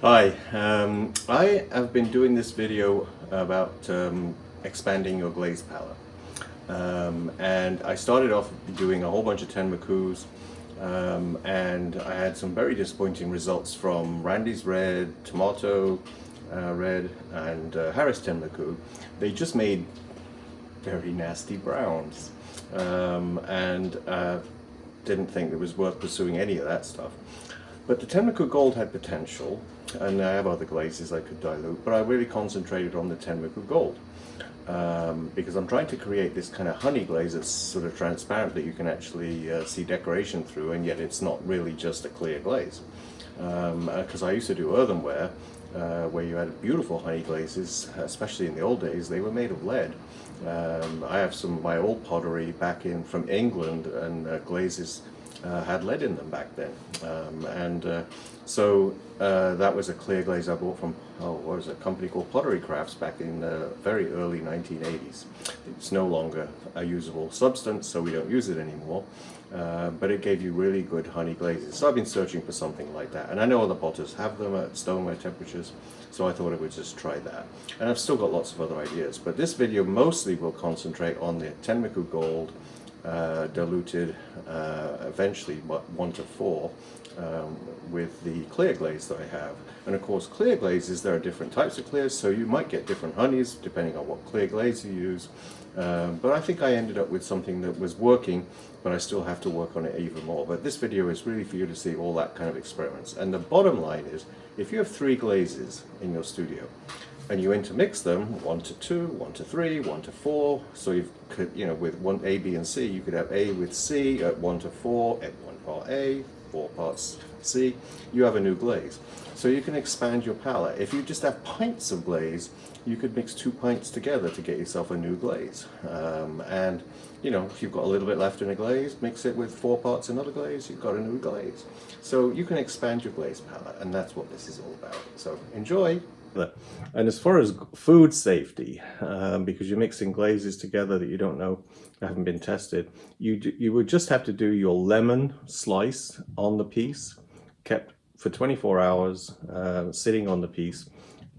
Hi, I have been doing this video about expanding your glaze palette. And I started off doing a whole bunch of Tenmakus, and I had some very disappointing results from Randy's Red, Tomato Red, and Harris Tenmaku. They just made very nasty browns, and didn't think it was worth pursuing any of that stuff. But the Tenmaku Gold had potential, and I have other glazes I could dilute, but I really concentrated on the Tenmaku Gold because I'm trying to create this kind of honey glaze that's sort of transparent that you can actually see decoration through, and yet it's not really just a clear glaze. Because I used to do earthenware where you had beautiful honey glazes, especially in the old days. They were made of lead. I have some of my old pottery back in from England, and glazes had lead in them back then. And so that was a clear glaze I bought from, what was it, a company called Pottery Crafts back in the very early 1980s. It's no longer a usable substance, so we don't use it anymore. But it gave you really good honey glazes. So I've been searching for something like that. And I know other potters have them at stoneware temperatures, so I thought I would just try that. And I've still got lots of other ideas, but this video mostly will concentrate on the Tenmaku Gold, diluted eventually 1 to 4 with the clear glaze that I have. And of course, clear glazes, there are different types of clears, so you might get different honeys depending on what clear glaze you use. But I think I ended up with something that was working, but I still have to work on it even more. But this video is really for you to see all that kind of experiments. And the bottom line is, if you have 3 glazes in your studio, and you intermix them 1 to 2, 1 to 3, 1 to 4. So you could, with one A, B, and C, you could have A with C at 1 to 4, at 1 part A, 4 parts C. You have a new glaze. So you can expand your palette. If you just have pints of glaze, you could mix 2 pints together to get yourself a new glaze. And if you've got a little bit left in a glaze, mix it with 4 parts another glaze, you've got a new glaze. So you can expand your glaze palette, and that's what this is all about. So enjoy. And as far as food safety, because you're mixing glazes together that you don't know, haven't been tested, you would just have to do your lemon slice on the piece, kept for 24 hours, sitting on the piece.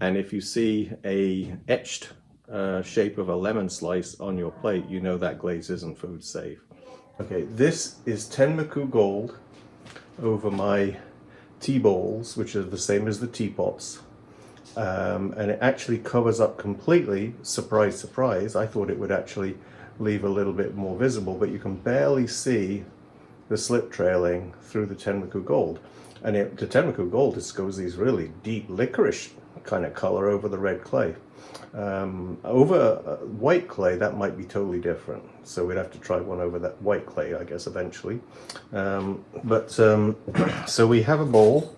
And if you see a etched shape of a lemon slice on your plate, you know that glaze isn't food safe. Okay, this is Tenmaku Gold over my tea bowls, which are the same as the teapots. And it actually covers up completely. Surprise, surprise. I thought it would actually leave a little bit more visible, but you can barely see the slip trailing through the Tenmaku Gold. And the Tenmaku Gold just goes these really deep licorice kind of color over the red clay. Over white clay, that might be totally different. So we'd have to try one over that white clay, I guess, eventually. So we have a bowl.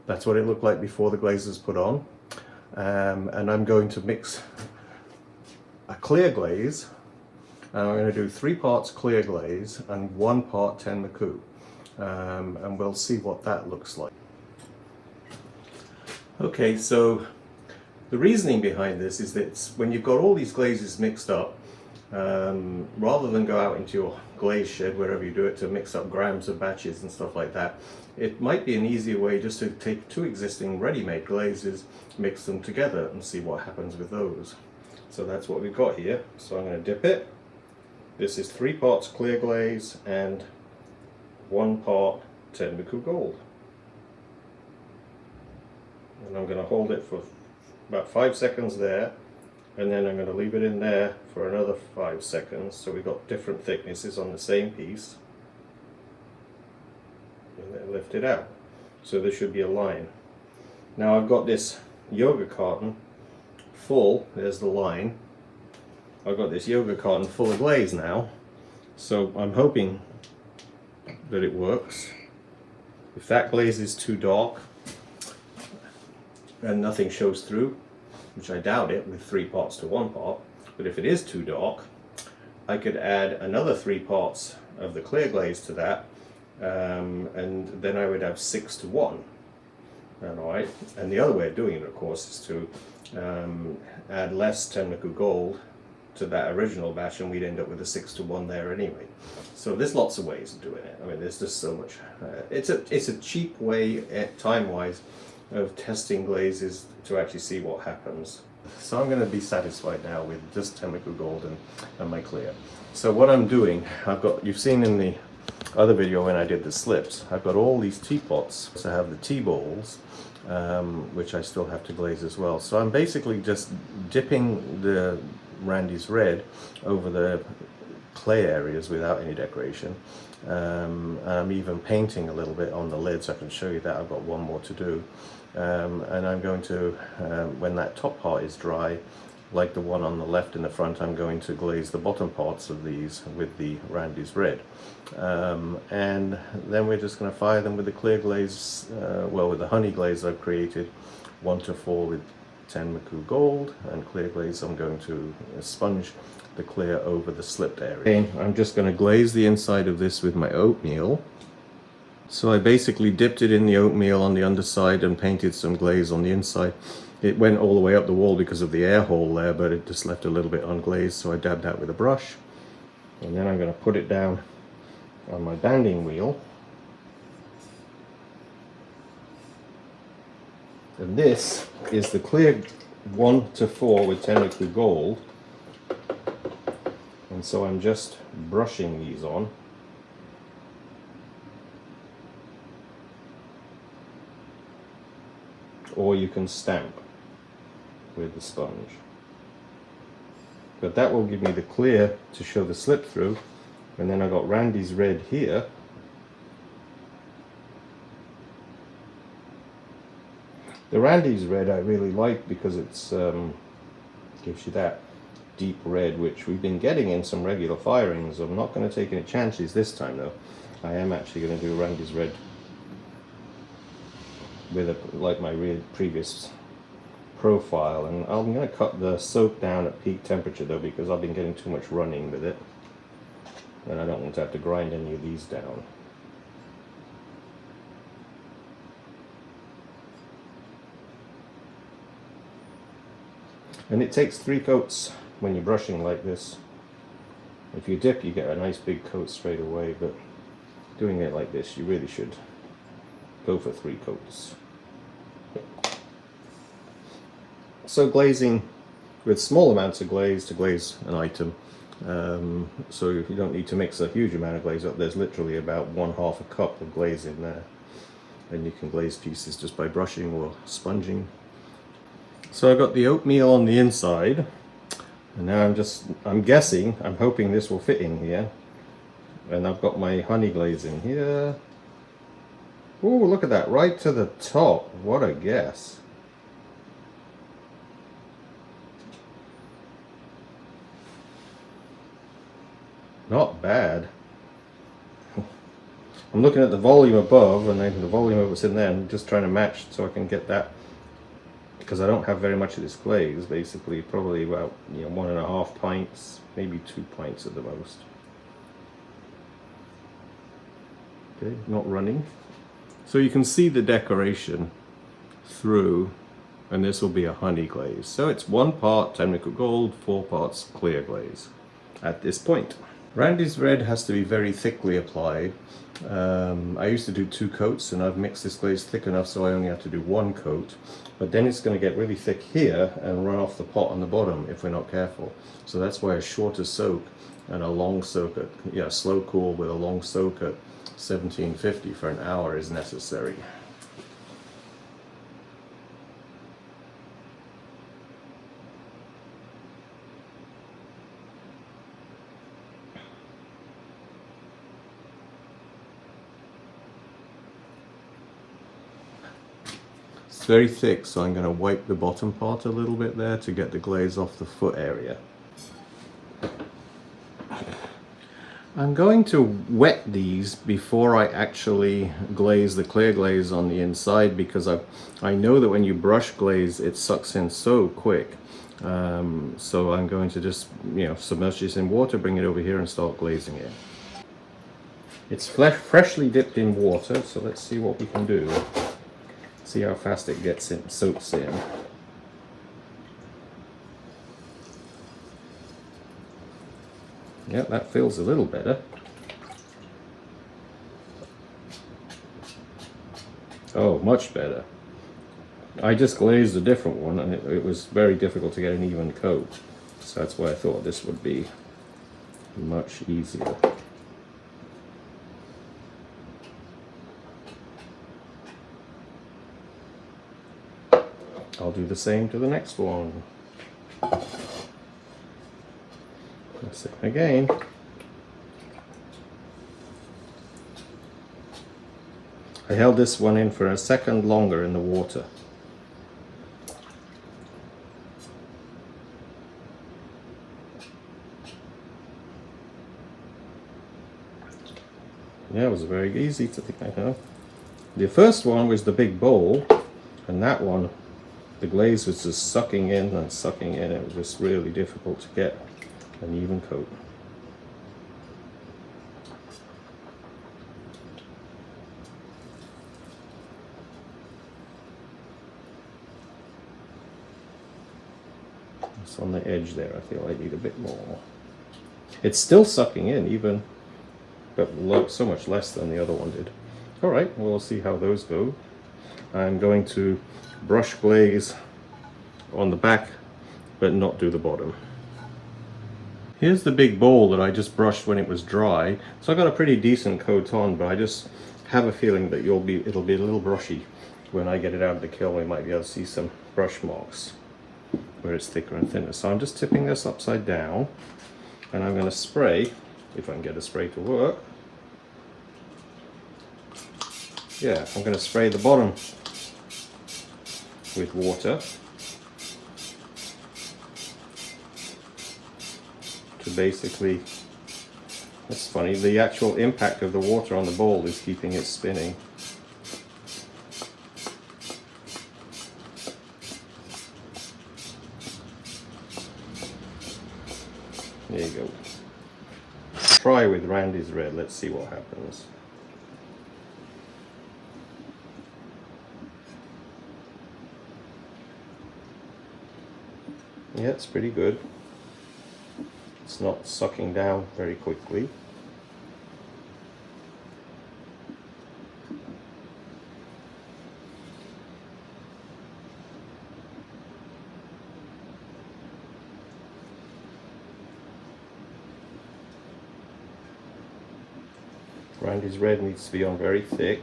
That's what it looked like before the glaze was put on. And I'm going to mix a clear glaze. And I'm going to do 3 parts clear glaze and 1 part Tenmaku. And we'll see what that looks like. Okay, so the reasoning behind this is that when you've got all these glazes mixed up, rather than go out into your glaze shed, wherever you do it, to mix up grams of batches and stuff like that, it might be an easier way just to take 2 existing ready-made glazes, mix them together and see what happens with those. So that's what we've got here. So I'm going to dip it. This is 3 parts clear glaze and 1 part Tenmaku Gold. And I'm going to hold it for about 5 seconds there, and then I'm going to leave it in there for another 5 seconds, so we've got different thicknesses on the same piece, and then lift it out. So there should be a line. Now I've got this yogurt carton full, there's the line. I've got this yogurt carton full of glaze now, so I'm hoping that it works. If that glaze is too dark and nothing shows through, which I doubt it with 3 parts to 1 part, but if it is too dark, I could add another 3 parts of the clear glaze to that, and then I would have 6 to 1. Alright, and the other way of doing it, of course, is to add less Tenmaku Gold to that original batch, and we'd end up with a 6 to 1 there anyway. So there's lots of ways of doing it. I mean, there's just so much. It's a cheap way, time-wise, of testing glazes to actually see what happens. So I'm going to be satisfied now with just Temrico Gold and my clear. So what I'm doing, you've seen in the other video when I did the slips, I've got all these teapots. So I have the tea bowls, which I still have to glaze as well. So I'm basically just dipping the Randy's Red over the clay areas without any decoration. I'm even painting a little bit on the lids. I can show you that. I've got one more to do. And I'm going to, when that top part is dry, like the one on the left in the front, I'm going to glaze the bottom parts of these with the Randy's Red. And then we're just going to fire them with the clear glaze, with the honey glaze I've created, 1 to 4 with Tenrico Gold, and clear glaze I'm going to sponge the clear over the slipped area. Okay, I'm just going to glaze the inside of this with my oatmeal. So I basically dipped it in the oatmeal on the underside and painted some glaze on the inside. It went all the way up the wall because of the air hole there, but it just left a little bit unglazed, so I dabbed that with a brush. And then I'm going to put it down on my banding wheel. And this is the clear 1 to 4 with Tenrico Gold. And so I'm just brushing these on. Or you can stamp with the sponge. But that will give me the clear to show the slip through. And then I got Randy's Red here. The Randy's Red I really like because it's gives you that deep red, which we've been getting in some regular firings. I'm not going to take any chances this time though. I am actually going to do Randy's Red with like my previous profile, and I'm going to cut the soak down at peak temperature though, because I've been getting too much running with it and I don't want to have to grind any of these down. And it takes 3 coats when you're brushing like this. If you dip, you get a nice big coat straight away, but doing it like this, you really should go for 3 coats. So glazing with small amounts of glaze to glaze an item, so you don't need to mix a huge amount of glaze up. There's literally about 1/2 a cup of glaze in there, and you can glaze pieces just by brushing or sponging. So I've got the oatmeal on the inside, and now I'm guessing, I'm hoping this will fit in here, and I've got my honey glaze in here. Oh, look at that, right to the top. What a guess. Not bad. I'm looking at the volume above and then the volume of what's in there and just trying to match so I can get that, because I don't have very much of this glaze, basically probably about 1.5 pints, maybe 2 pints at the most. Okay, not running. So you can see the decoration through, and this will be a honey glaze. So it's 1 part Tenrico Gold, 4 parts clear glaze at this point. Randy's Red has to be very thickly applied. I used to do 2 coats, and I've mixed this glaze thick enough so I only have to do 1 coat. But then it's going to get really thick here and run off the pot on the bottom if we're not careful. So that's why a shorter soak and a long soak at, slow cool with a long soak at 1750 for an hour is necessary. Very thick, so I'm going to wipe the bottom part a little bit there to get the glaze off the foot area. I'm going to wet these before I actually glaze the clear glaze on the inside, because I know that when you brush glaze it sucks in so quick. So I'm going to just submerge this in water, bring it over here and start glazing it. It's freshly dipped in water, so let's see what we can do. See how fast it gets in, soaks in. Yeah, that feels a little better. Oh, much better. I just glazed a different one, and it was very difficult to get an even coat. So that's why I thought this would be much easier. I'll do the same to the next one. Same again. I held this one in for a second longer in the water. Yeah, it was very easy to think, I know. The first one was the big bowl, and that one, the glaze was just sucking in and sucking in. It was just really difficult to get an even coat. It's on the edge there. I feel I need a bit more. It's still sucking in, even, but so much less than the other one did. All right, we'll see how those go. I'm going to brush glaze on the back, but not do the bottom. Here's the big bowl that I just brushed when it was dry. So I got a pretty decent coat on, but I just have a feeling that it'll be a little brushy. When I get it out of the kiln, we might be able to see some brush marks where it's thicker and thinner. So I'm just tipping this upside down, and I'm going to spray, if I can get a spray to work. Yeah, I'm going to spray the bottom with water to basically, that's funny, the actual impact of the water on the bowl is keeping it spinning. There you go. Try with Randy's red, let's see what happens. Yeah, it's pretty good. It's not sucking down very quickly. Randy's red needs to be on very thick.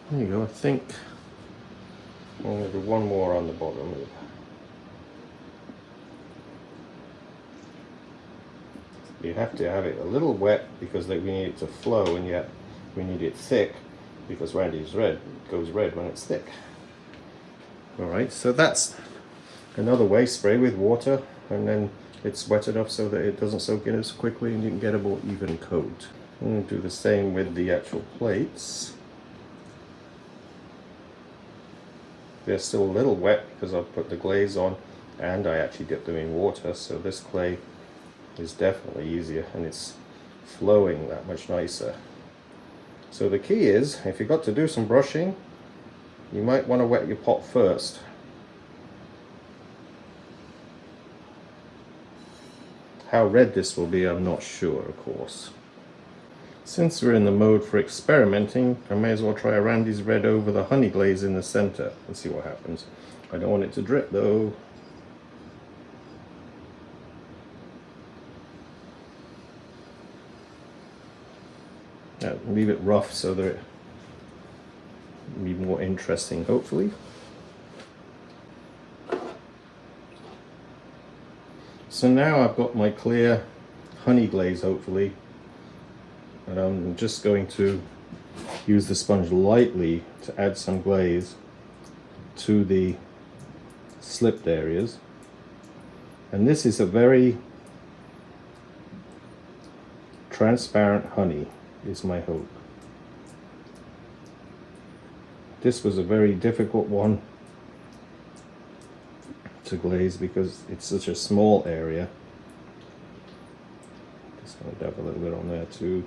There you go, I think I'm going to do one more on the bottom. You have to have it a little wet because we need it to flow, and yet we need it thick because Randy's red goes red when it's thick. Alright, so that's another way. Spray with water, and then it's wet enough so that it doesn't soak in as quickly and you can get a more even coat. I'm going to do the same with the actual plates. They're still a little wet because I've put the glaze on and I actually dipped them in water, so this clay is definitely easier and it's flowing that much nicer. So the key is, if you've got to do some brushing, you might want to wet your pot first. How red this will be, I'm not sure, of course. Since we're in the mode for experimenting, I may as well try a Randy's red over the honey glaze in the center and see what happens. I don't want it to drip though. Leave it rough so that it will be more interesting, hopefully. So now I've got my clear honey glaze, hopefully, and I'm just going to use the sponge lightly to add some glaze to the slipped areas. And this is a very transparent honey, is my hope. This was a very difficult one to glaze because it's such a small area. Just going to dab a little bit on there too,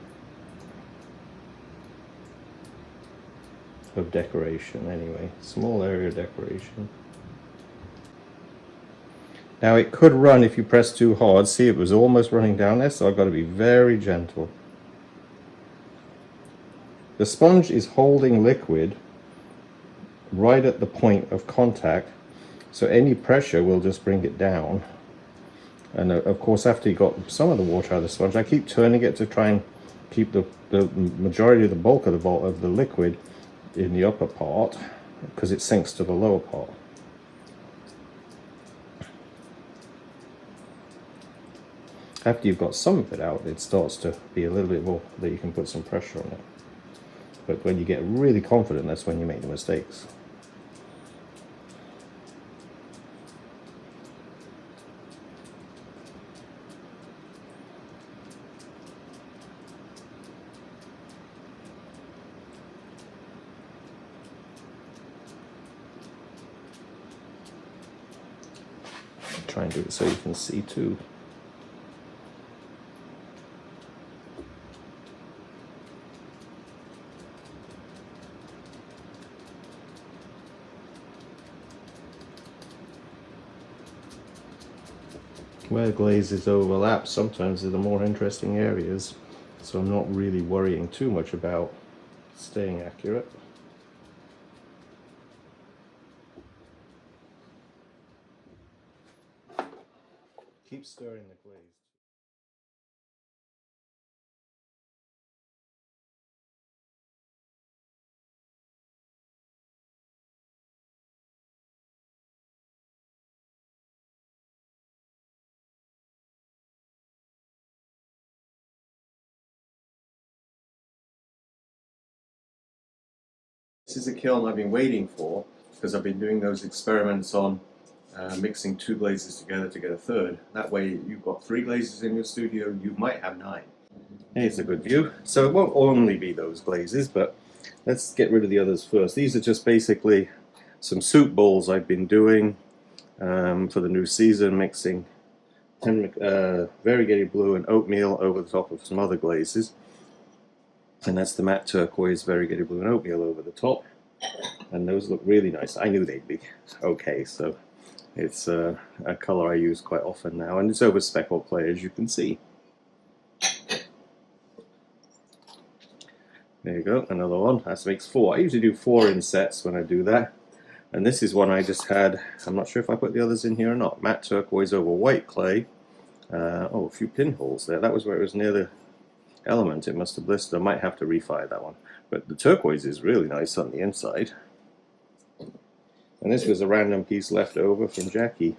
of decoration anyway, small area decoration. Now it could run if you press too hard. See, it was almost running down there, so I've got to be very gentle. The sponge is holding liquid right at the point of contact, so any pressure will just bring it down. And of course, after you got some of the water out of the sponge, I keep turning it to try and keep the majority of the bulk of the liquid in the upper part, because it sinks to the lower part. After you've got some of it out, it starts to be a little bit more that you can put some pressure on it. But when you get really confident, that's when you make the mistakes. Try and do it so you can see too. Where glazes overlap sometimes are the more interesting areas, so I'm not really worrying too much about staying accurate. Keep stirring the glaze. This is a kiln I've been waiting for, because I've been doing those experiments on mixing 2 glazes together to get a third. That way you've got 3 glazes in your studio, you might have 9. Here's a good view. So it won't only be those glazes, but let's get rid of the others first. These are just basically some soup bowls I've been doing for the new season, mixing variegated blue and oatmeal over the top of some other glazes. And that's the matte turquoise, variegated blue and oatmeal over the top. And those look really nice. I knew they'd be okay, so it's a color I use quite often now, and it's over speckle clay, as you can see. There you go, another one. That makes 4. I usually do 4 in sets when I do that. And this is one I just had. I'm not sure if I put the others in here or not. Matte turquoise over white clay. Oh, a few pinholes there. That was where it was near the element. It must have blistered. I might have to refire that one. But the turquoise is really nice on the inside. And this was a random piece left over from Jackie.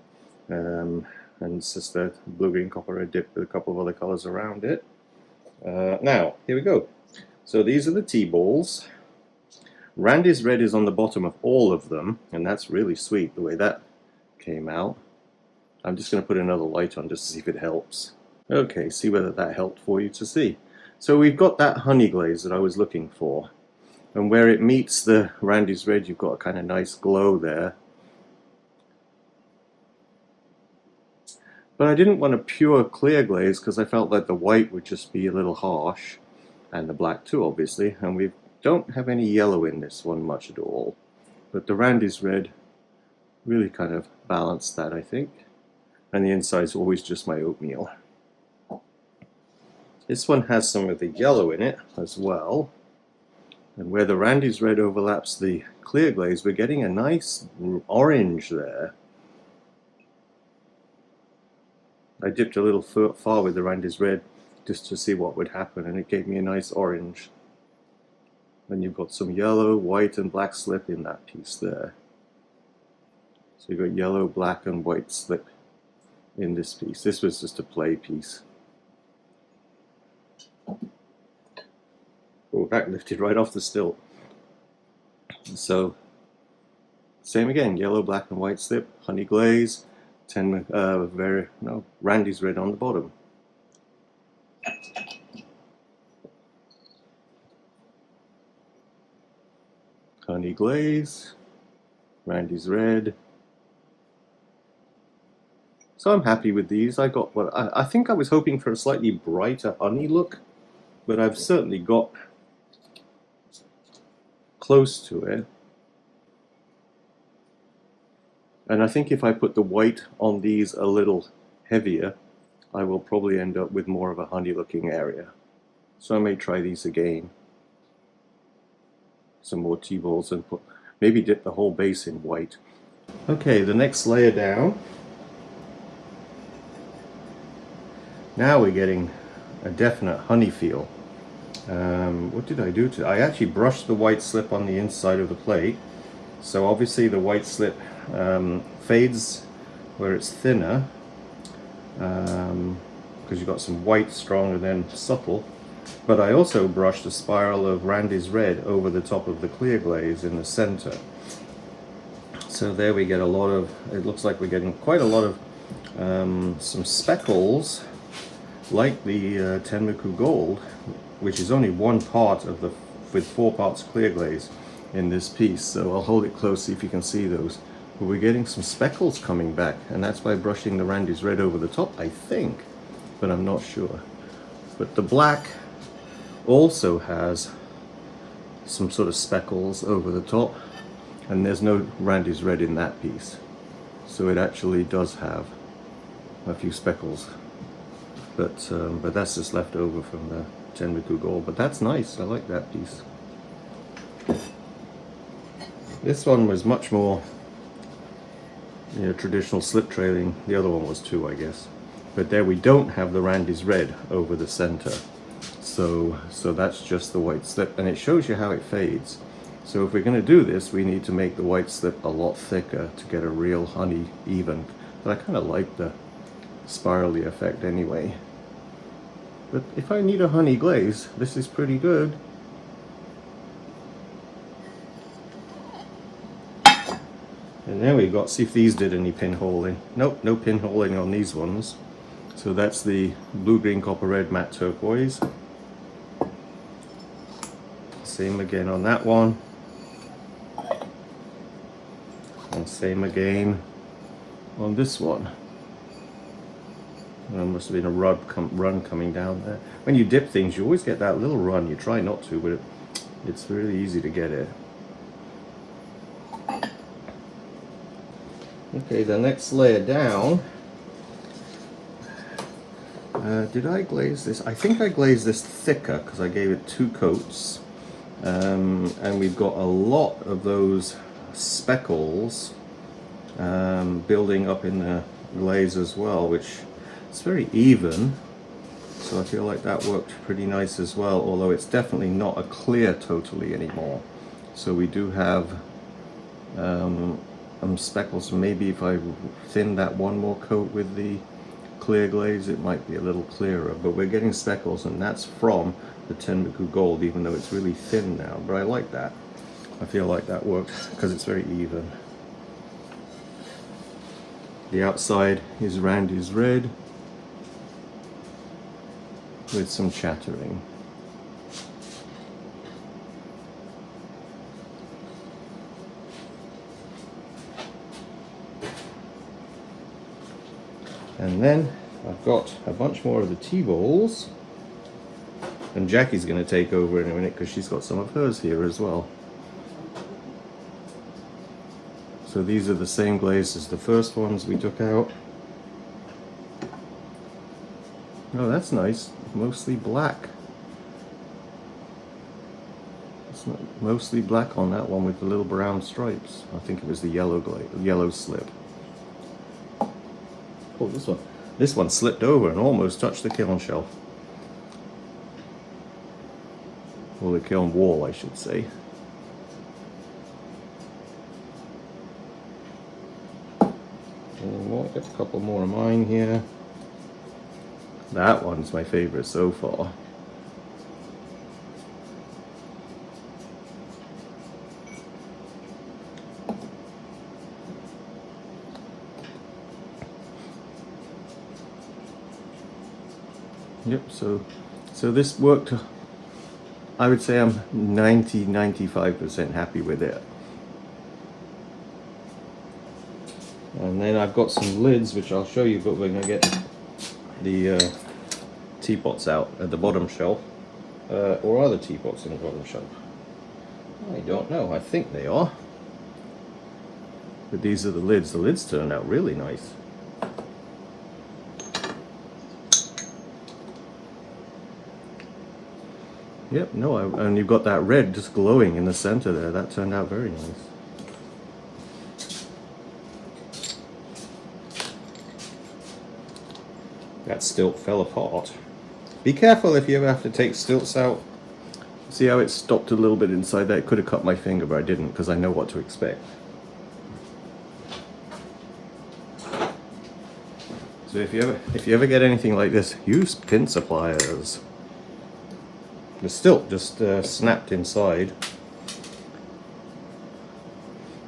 And it's just a blue-green copper red dip with a couple of other colors around it. Now, here we go. So these are the tea balls. Randy's red is on the bottom of all of them, and that's really sweet the way that came out. I'm just going to put another light on just to see if it helps. Okay, see whether that helped for you to see. So we've got that honey glaze that I was looking for. And where it meets the Randy's red, you've got a kind of nice glow there. But I didn't want a pure clear glaze because I felt like the white would just be a little harsh. And the black too, obviously. And we don't have any yellow in this one much at all. But the Randy's red really kind of balanced that, I think. And the inside's always just my oatmeal. This one has some of the yellow in it as well. And where the Randy's red overlaps the clear glaze, we're getting a nice orange there. I dipped a little far with the Randy's red just to see what would happen, and it gave me a nice orange. And you've got some yellow, white, and black slip in that piece there. So you've got yellow, black, and white slip in this piece. This was just a play piece. Oh, that lifted right off the stilt. So, same again, yellow, black, and white slip, honey glaze, Randy's red on the bottom. Honey glaze, Randy's red. So I'm happy with these. I got what I think I was hoping for a slightly brighter honey look, but I've certainly got close to it. And I think if I put the white on these a little heavier, I will probably end up with more of a honey looking area. So I may try these again. Some more tea balls and maybe dip the whole base in white. Okay, the next layer down. Now we're getting a definite honey feel. What did I do to it? I actually brushed the white slip on the inside of the plate. So obviously the white slip fades where it's thinner, because you've got some white strong and then subtle. But I also brushed a spiral of Randy's red over the top of the clear glaze in the center. So there we get a lot of, it looks like we're getting quite a lot of some speckles, like the Tenmuku Gold, which is only one part of the, with 4 parts clear glaze in this piece. So I'll hold it close, see if you can see those. But we're getting some speckles coming back, and that's by brushing the Randy's red over the top, I think, but I'm not sure. But the black also has some sort of speckles over the top, and there's no Randy's red in that piece. So it actually does have a few speckles. But that's just left over from the Tenmuku Gold. But that's nice, I like that piece. This one was much more, you know, traditional slip trailing. The other one was too, I guess. But there we don't have the Randy's red over the center. So that's just the white slip, and it shows you how it fades. So if we're going to do this, we need to make the white slip a lot thicker to get a real honey even. But I kind of like the spirally effect anyway. But if I need a honey glaze, this is pretty good. And there we got, see if these did any pinholing. Nope, no pinholing on these ones. So that's the blue, green, copper, red, matte turquoise. Same again on that one. And same again on this one. There must have been a run coming down there. When you dip things, you always get that little run. You try not to, but it's really easy to get it. Okay, the next layer down. Did I glaze this? I think I glazed this thicker because I gave it 2 coats. And we've got a lot of those speckles building up in the glaze as well, which it's very even. So I feel like that worked pretty nice as well, although it's definitely not a clear totally anymore. So we do have speckles. Maybe if I thin that one more coat with the clear glaze, it might be a little clearer, but we're getting speckles, and that's from the Tenmuku Gold, even though it's really thin now. But I like that. I feel like that worked because it's very even. The outside is Randy's red with some chattering. And then I've got a bunch more of the tea balls, and Jackie's going to take over in a minute because she's got some of hers here as well. So these are the same glaze as the first ones we took out. Oh, that's nice. Mostly black. It's not mostly black on that one with the little brown stripes. I think it was the yellow slip. Oh, this one slipped over and almost touched the kiln shelf. Or the kiln wall, I should say. And we'll get a couple more of mine here. That one's my favorite so far. Yep, so this worked. I would say I'm 95% happy with it. And then I've got some lids, which I'll show you, but we're going to get the teapots out at the bottom shelf. Or are the teapots in the bottom shelf? I don't know. I think they are. But these are the lids. The lids turned out really nice. Yep, no, and you've got that red just glowing in the center there. That turned out very nice. That stilt fell apart. Be careful if you ever have to take stilts out. See how it stopped a little bit inside there? It could have cut my finger, but I didn't because I know what to expect. So if you ever get anything like this, use pincer pliers. The stilt just snapped inside.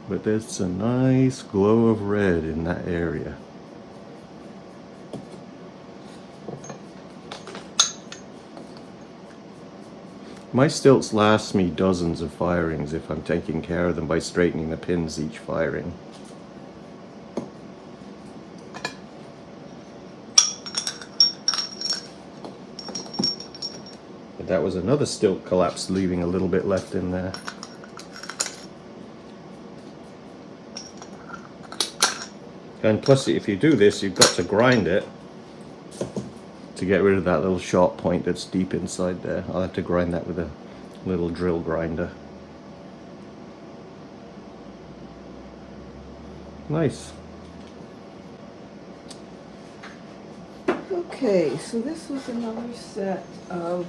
But there's a nice glow of red in that area. My stilts last me dozens of firings if I'm taking care of them by straightening the pins each firing. But that was another stilt collapse, leaving a little bit left in there. And plus, if you do this, you've got to grind it to get rid of that little sharp point that's deep inside there. I'll have to grind that with a little drill grinder. Nice. Okay, so this was another set of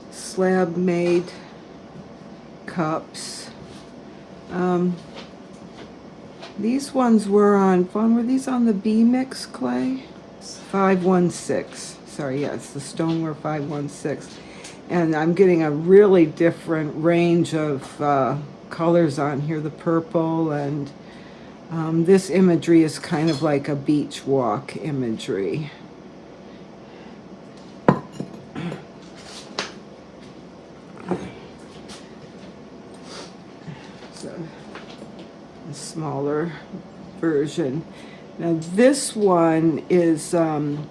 slab-made cups. These ones were these on the B-mix clay? 516. Sorry, yeah, it's the stoneware 516. And I'm getting a really different range of colors on here, the purple, and this imagery is kind of like a beach walk imagery. A smaller version. Now this one is done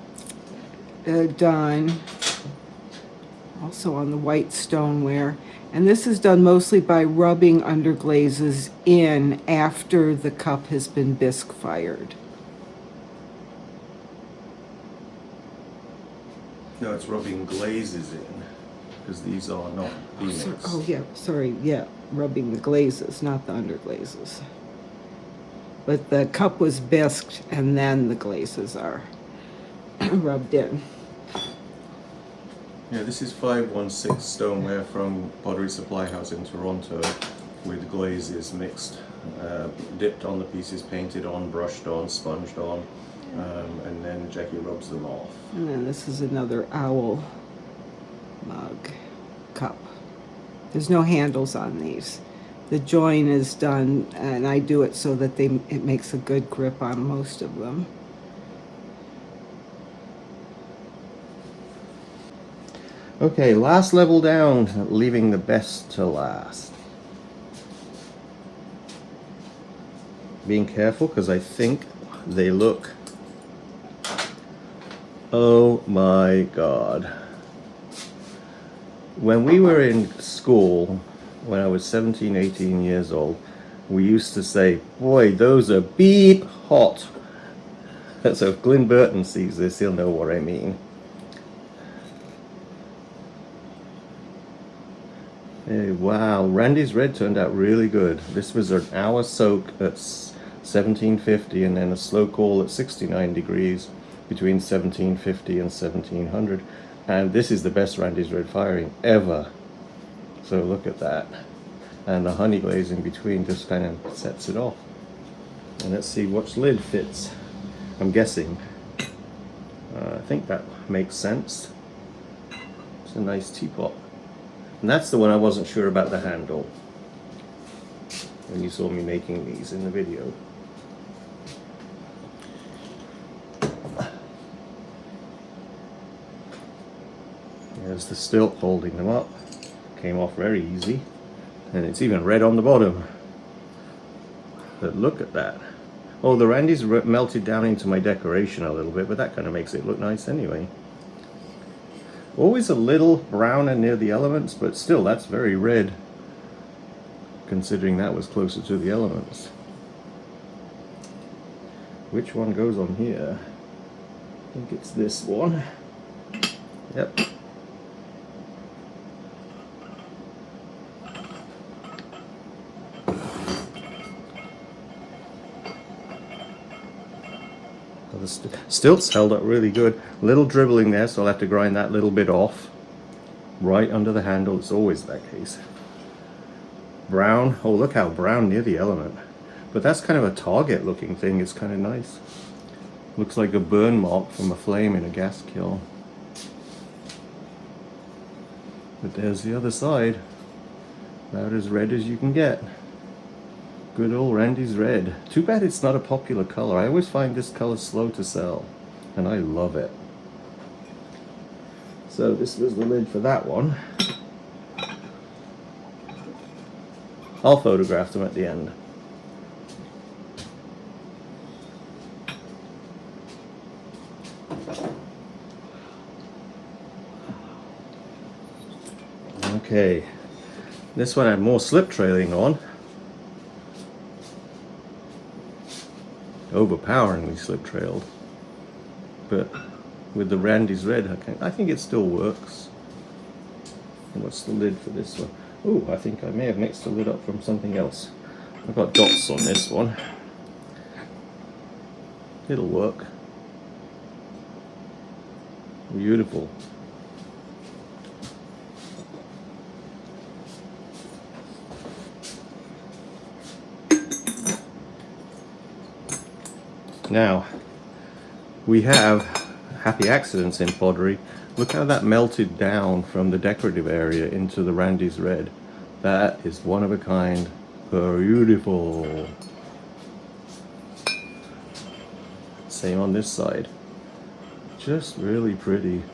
also on the white stoneware, and this is done mostly by rubbing under glazes in after the cup has been bisque fired. No, it's rubbing glazes in, because these are not B-mix. Oh yeah, sorry, yeah, rubbing the glazes, not the underglazes. But the cup was bisqued and then the glazes are rubbed in. Yeah, this is 516 stoneware from Pottery Supply House in Toronto with glazes mixed, dipped on the pieces, painted on, brushed on, sponged on, and then Jackie rubs them off. And then this is another owl mug cup. There's no handles on these. The join is done, and I do it so that it makes a good grip on most of them. Okay, last level down, leaving the best to last. Being careful because I think they look, oh my God. When we were in school, when I was 17, 18 years old, we used to say, boy, those are beep hot. So if Glyn Burton sees this, he'll know what I mean. Hey, wow, Randy's red turned out really good. This was an hour soak at 1750 and then a slow call at 69 degrees between 1750 and 1700. And this is the best Randy's red firing ever. So look at that. And the honey glaze in between just kind of sets it off. And let's see which lid fits. I'm guessing. I think that makes sense. It's a nice teapot. And that's the one I wasn't sure about the handle when you saw me making these in the video. There's the stilt holding them up. Came off very easy. And it's even red on the bottom. But look at that. Oh, the Randy's melted down into my decoration a little bit, but that kind of makes it look nice anyway. Always a little browner near the elements, but still, that's very red. considering that was closer to the elements. Which one goes on here? I think it's this one. Yep. The stilts held up really good. A little dribbling there, so I'll have to grind that little bit off. Right under the handle, it's always that case. Brown, oh look how brown near the element. But that's kind of a target looking thing, it's kind of nice. Looks like a burn mark from a flame in a gas kiln. But there's the other side. About as red as you can get. Good old Randy's red. Too bad it's not a popular color. I always find this color slow to sell, and I love it. So this was the lid for that one. I'll photograph them at the end. Okay, this one had more slip trailing on. Overpoweringly slip trailed, but with the Randy's red I think it still works. And what's the lid for this one? Oh, I think I may have mixed the lid up from something else. I've got dots on this one. It'll work. Beautiful. Now, we have happy accidents in pottery. Look how that melted down from the decorative area into the Randy's red. That is one of a kind. Beautiful. Same on this side. Just really pretty.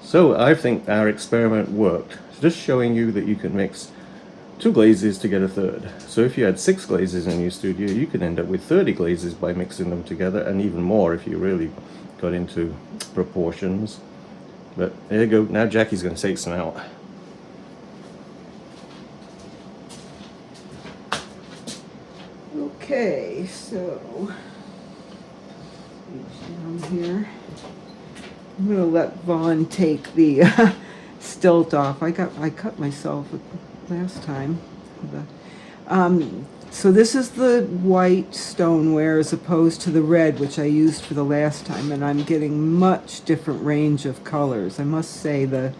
So I think our experiment worked. Just showing you that you can mix 2 glazes to get a third. So if you had 6 glazes in your studio, you could end up with 30 glazes by mixing them together, and even more if you really got into proportions. But there you go. Now Jackie's going to take some out. Okay, so down here. I'm going to let Vaughn take the stilt off. I cut myself last time. So this is the white stoneware as opposed to the red, which I used for the last time, and I'm getting much different range of colors. I must say the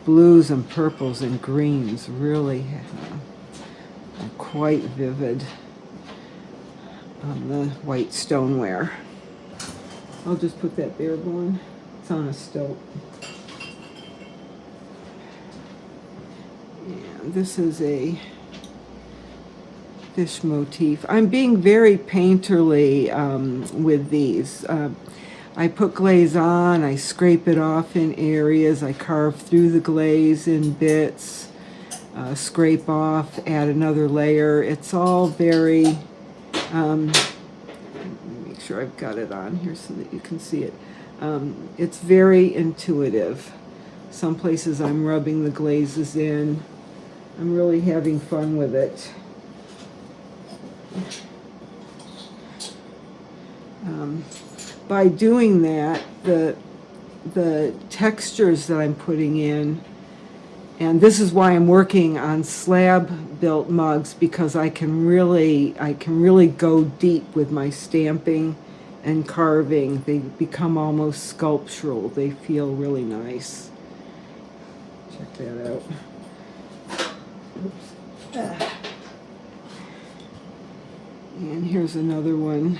blues and purples and greens really are quite vivid on the white stoneware. I'll just put that there, Vaughn. It's on a stilt. And this is a fish motif. I'm being very painterly with these. I put glaze on, I scrape it off in areas, I carve through the glaze in bits, scrape off, add another layer. It's all very, make sure I've got it on here so that you can see it. It's very intuitive. Some places I'm rubbing the glazes in. I'm really having fun with it. By doing that, the textures that I'm putting in, and this is why I'm working on slab built mugs, because I can really go deep with my stamping and carving. They become almost sculptural. They feel really nice. Check that out. Oops. And here's another one.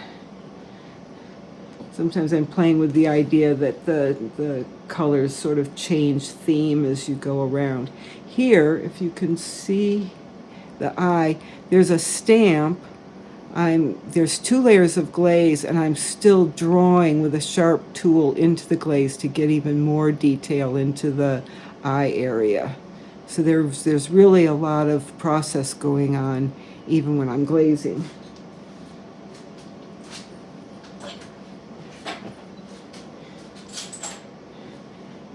Sometimes I'm playing with the idea that the colors sort of change theme as you go around. Here, if you can see the eye, there's a stamp. There's 2 layers of glaze, and I'm still drawing with a sharp tool into the glaze to get even more detail into the eye area. So there's really a lot of process going on even when I'm glazing.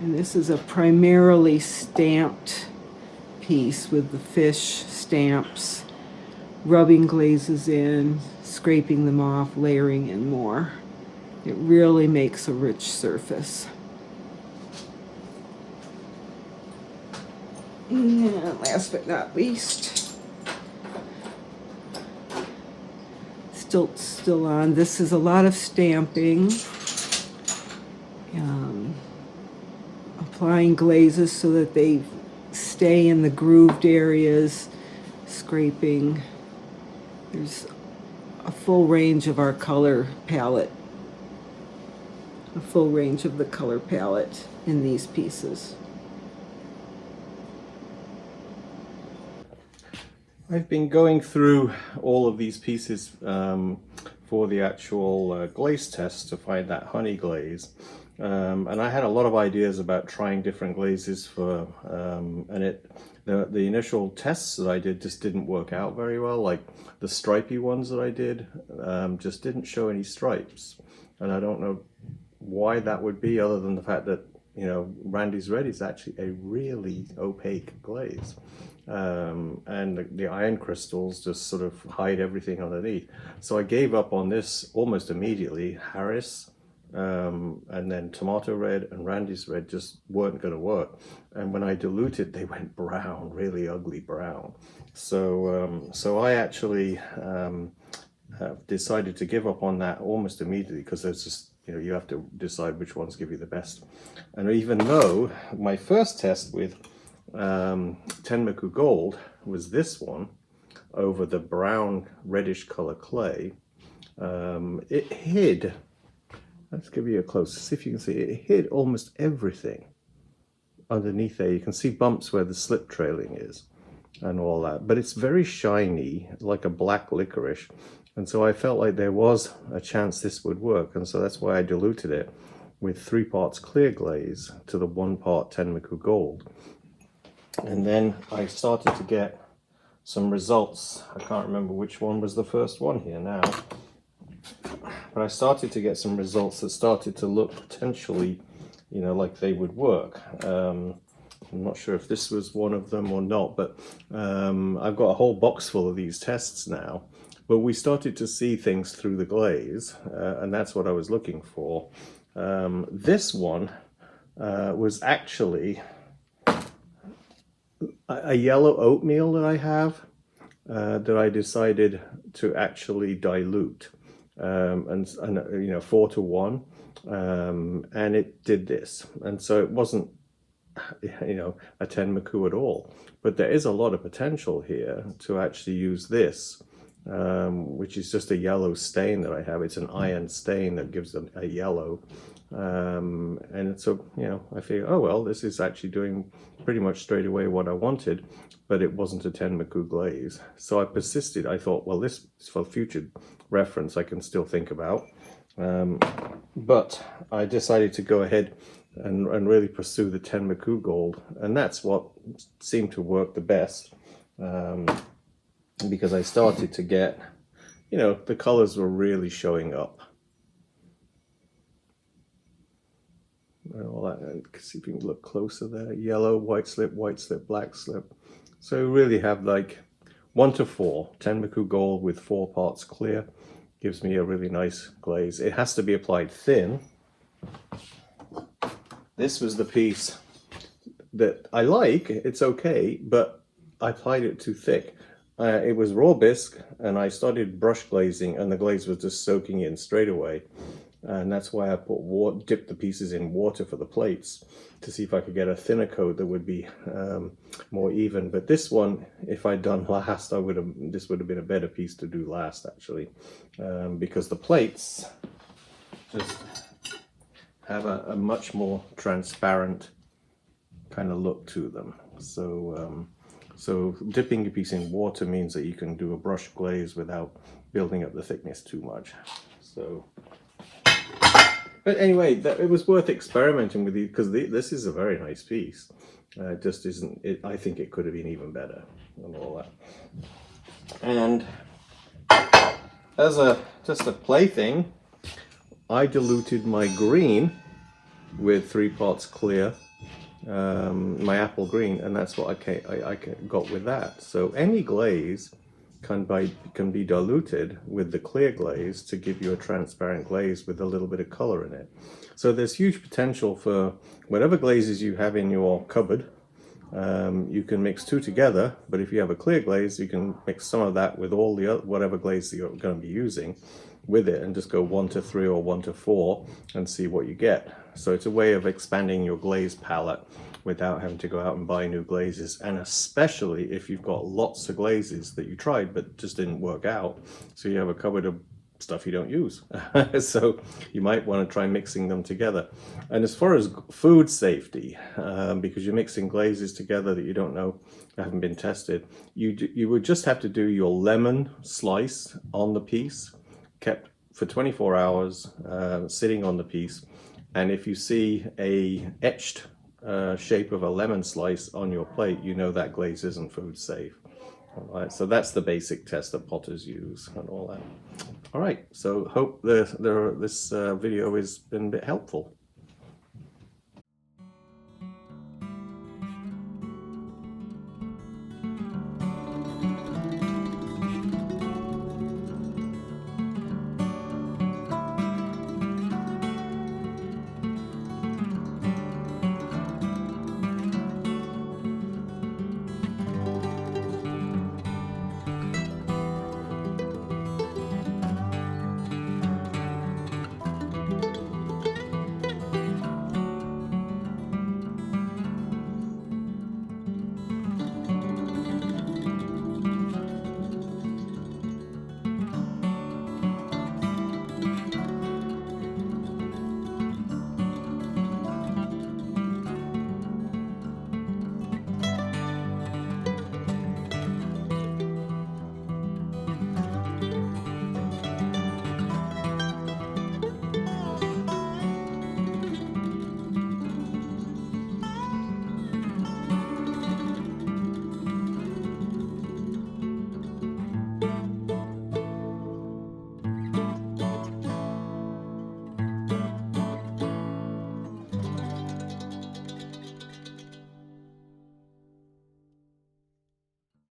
And this is a primarily stamped piece with the fish stamps, rubbing glazes in, scraping them off, layering in more. It really makes a rich surface. And last but not least, stilt's still on. This is a lot of stamping. Applying glazes so that they stay in the grooved areas, scraping. There's a full range of our color palette, a full range of the color palette in these pieces. I've been going through all of these pieces for the actual glaze test to find that honey glaze. And I had a lot of ideas about trying different glazes for, the initial tests that I did just didn't work out very well. Like the stripy ones that I did just didn't show any stripes. And I don't know why that would be, other than the fact that, you know, Randy's Red is actually a really opaque glaze. And the iron crystals just sort of hide everything underneath. So I gave up on this almost immediately. Harris, and then Tomato Red and Randy's Red just weren't going to work. And when I diluted, they went brown, really ugly brown. So I actually decided to give up on that almost immediately, because there's just, you know, you have to decide which ones give you the best. And even though my first test with Tenmoku Gold was this one over the brown reddish color clay, it hid, let's give you a close, see if you can see, it hid almost everything underneath there. You can see bumps where the slip trailing is and all that, but it's very shiny, like a black licorice. And so I felt like there was a chance this would work, and so that's why I diluted it with 3 parts clear glaze to the 1 part Tenmoku Gold. And then I started to get some results. I can't remember which one was the first one here now, but I started to get some results that started to look potentially, you know, like they would work. I'm not sure if this was one of them or not, but I've got a whole box full of these tests now. But we started to see things through the glaze, and that's what I was looking for. This one was actually a yellow oatmeal that I have that I decided to actually dilute, and you know, 4 to 1, and it did this. And so it wasn't, you know, a Tenmoku at all, but there is a lot of potential here to actually use this, which is just a yellow stain that I have. It's an iron stain that gives them a yellow, and so, you know, I figure, oh well, this is actually doing pretty much straight away what I wanted, but it wasn't a Tenmoku glaze. So I persisted. I thought, well, this is for future reference I can still think about, but I decided to go ahead and really pursue the Tenmoku Gold, and that's what seemed to work the best, because I started to get, you know, the colors were really showing up. And all that. See if you can look closer there. Yellow, white slip, black slip. So you really have like 1 to 4. Tenmoku Gold with 4 parts clear gives me a really nice glaze. It has to be applied thin. This was the piece that I like. It's okay, but I applied it too thick. It was raw bisque, and I started brush glazing, and the glaze was just soaking in straight away. And that's why I dipped the pieces in water for the plates to see if I could get a thinner coat that would be more even. But this one, if I'd done last, this would have been a better piece to do last, actually, because the plates just have a much more transparent kind of look to them. So dipping a piece in water means that you can do a brush glaze without building up the thickness too much. So, but anyway, it was worth experimenting with these, because this is a very nice piece. It just isn't. I think it could have been even better and all that. And as just a plaything, I diluted my green with 3 parts clear my apple green, and that's what I got with that. So any glaze can be diluted with the clear glaze to give you a transparent glaze with a little bit of color in it. So there's huge potential for whatever glazes you have in your cupboard. You can mix two together, but if you have a clear glaze, you can mix some of that with all the other, whatever glaze that you're going to be using with it, and just go 1 to 3 or 1 to 4 and see what you get. So it's a way of expanding your glaze palette without having to go out and buy new glazes, and especially if you've got lots of glazes that you tried but just didn't work out, so you have a cupboard of stuff you don't use. So you might want to try mixing them together. And as far as food safety, because you're mixing glazes together that you don't know, haven't been tested, you would just have to do your lemon slice on the piece, kept for 24 hours, sitting on the piece. And if you see a etched shape of a lemon slice on your plate, you know that glaze isn't food safe. All right, so that's the basic test that potters use and all that. All right, so hope this video has been a bit helpful.